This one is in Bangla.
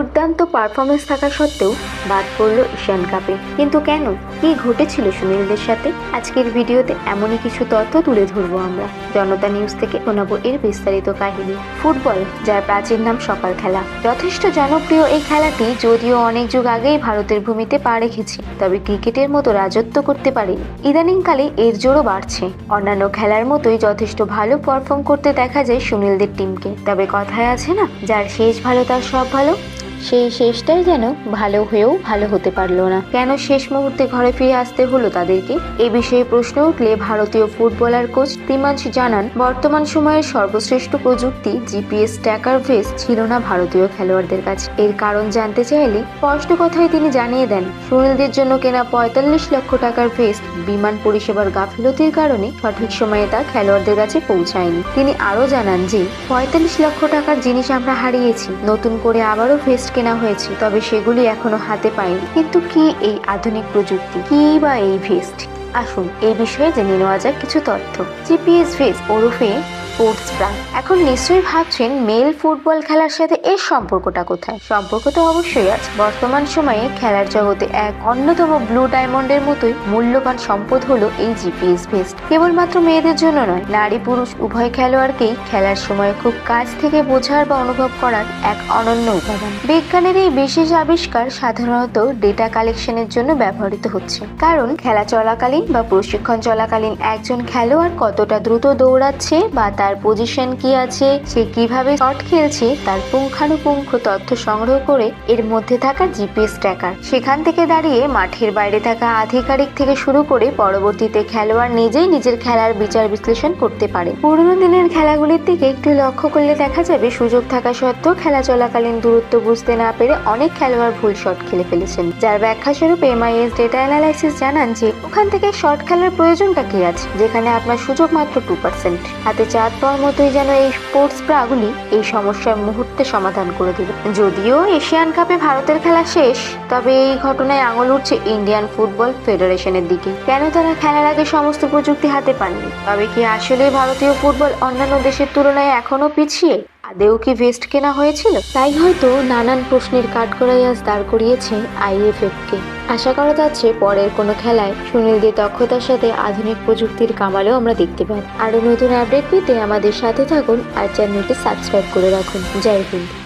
দুর্দান্ত পারফরমেন্স থাকা সত্ত্বেও বাদ পড়ল এশিয়ান কাপে। কিন্তু কেন, কি ঘটেছিল সুনীলদের সাথে? আজকের ভিডিওতে এমনই কিছু তথ্য তুলে ধরবো আমরা। জনতা নিউজ থেকে শোনাবো এর বিস্তারিত কাহিনী। ফুটবল, যার প্রাচীন নাম সকাল খেলা, যথেষ্ট জনপ্রিয় এই খেলাটি যদিও অনেক যুগ আগেই ভারতের ভূমিতে পা রেখেছে, তবে ক্রিকেটের মতো রাজত্ব করতে পারেনি। ইদানিংকালে এর জোরও বাড়ছে। অন্যান্য খেলার মতোই যথেষ্ট ভালো পারফর্ম করতে দেখা যায় সুনীলদের টিমকে। তবে কথায় আছে না, যার শেষ ভালো তার সব ভালো, সেই শেষটাই যেন ভালো হয়েও ভালো হতে পারলো না। কেন শেষ মুহূর্তে ঘরে ফিরে আসতে হলো তাদেরকে? এ বিষয়ে প্রশ্ন উঠলে ভারতীয় ফুটবলার কোচ তিমাঞ্চ জানান, বর্তমান সময়ের সর্বশ্রেষ্ঠ প্রযুক্তি জিপিএস ট্র্যাকার ভেস্ট ছিল না ভারতীয় খেলোয়াড়দের কাছে। এর কারণ জানতে চাইলে স্পষ্ট কথায় তিনি জানিয়ে দেন, সুনীলদের জন্য কেনা 45 লক্ষ টাকার ভেস্ট বিমান পরিষেবার গাফিলতির কারণে সঠিক সময়ে তা খেলোয়াড়দের কাছে পৌঁছায়নি। তিনি আরও জানান যে 45 লক্ষ টাকার জিনিস আমরা হারিয়েছি, নতুন করে আবারও ভেস্ট কেনা হয়েছে, তবে সেগুলি এখনো হাতে পাইনি। কিন্তু কি এই আধুনিক প্রযুক্তি, কি বা এই ভেস্ট? আসুন এই বিষয়ে জেনে নেওয়া যাক কিছু তথ্য। জিপিএস ভেস্ট ওরফে স্পোর্টস ব্রা। এখন নিশ্চয়ই ভাবছেন মেল ফুটবল খেলার সাথে এর সম্পর্কটা কোথায়? সম্পর্ক তো অবশ্যই আছে। বর্তমান সময়ে খেলার জগতে এক অন্যতম ব্লু ডায়মন্ডের মতোই মূল্যবান সম্পদ হলো এই জিপিএস ভেস্ট। কেবলমাত্র মেয়েদের জন্য নয়, নারী পুরুষ উভয় খেলোয়াড়কেই খেলার সময় খুব কাছ থেকে বোঝার বা অনুভব করার এক অনন্য উপাদান। বিজ্ঞানের এই বিশেষ আবিষ্কার সাধারণত ডেটা কালেকশনের জন্য ব্যবহৃত হচ্ছে, কারণ খেলা চলাকালীন বা প্রশিক্ষণ চলাকালীন একজন খেলোয়াড় কতটা দ্রুত দৌড়াচ্ছে বা তার পজিশন কি আছে, সে কিভাবে শট খেলছে, তার পুঙ্খানুপুঙ্খ তথ্য সংগ্রহ করে এর মধ্যে থাকা জিপিএস ট্র্যাকার সেখান থেকে দাঁড়িয়ে মাঠের বাইরে থাকা আধিকারিক থেকে শুরু করে পরবর্তীতে খেলোয়াড় নিজেই নিজের খেলার বিচার বিশ্লেষণ করতে পারে। পুরোনো দিনের খেলাগুলির দিকে একটু লক্ষ্য করলে দেখা যাবে, সুযোগ থাকা সত্ত্বেও খেলা চলাকালীন দূরত্ব বুঝতে না পেরে অনেক খেলোয়াড় ভুল শট খেলে ফেলেছেন, যার ব্যাখ্যা স্বরূপ এমআইএস ডেটা অ্যানালাইসিস জানান যে ওখান থেকে শট খেলার প্রয়োজনটা কি আছে, যেখানে আপনার সুযোগ মাত্র 2%। হাতে চাঁদ পাওয়ার মতোই যেন এই স্পোর্টস ব্রাগুলি এই সমস্যার মুহূর্তে সমাধান করে দিল। যদিও এশিয়ান কাপে ভারতের খেলা শেষ, তবে এই ঘটনায় আঙুল উঠছে ইন্ডিয়ান ফুটবল ফেডারেশনের দিকে। কেন তারা খেলার আগে সমস্ত প্রযুক্তি হাতে পাননি? তবে কি আসলে ভারতীয় ফুটবল অন্যান্য দেশের তুলনায় এখনো পিছিয়ে? আদেও কি ভেস্ট কেনা হয়েছিল? তাই হয়তো নানান প্রশ্নের কাঠগড়াই আজ দাঁড় করিয়েছে আইএফএফকে। আশা করা যাচ্ছে পরের কোনো খেলায় সুনীলদের দক্ষতার সাথে আধুনিক প্রযুক্তির কামালও আমরা দেখতে পাই। আরও নতুন আপডেট পেতে আমাদের সাথে থাকুন আর চ্যানেলটি সাবস্ক্রাইব করে রাখুন। জয় হিন্দ।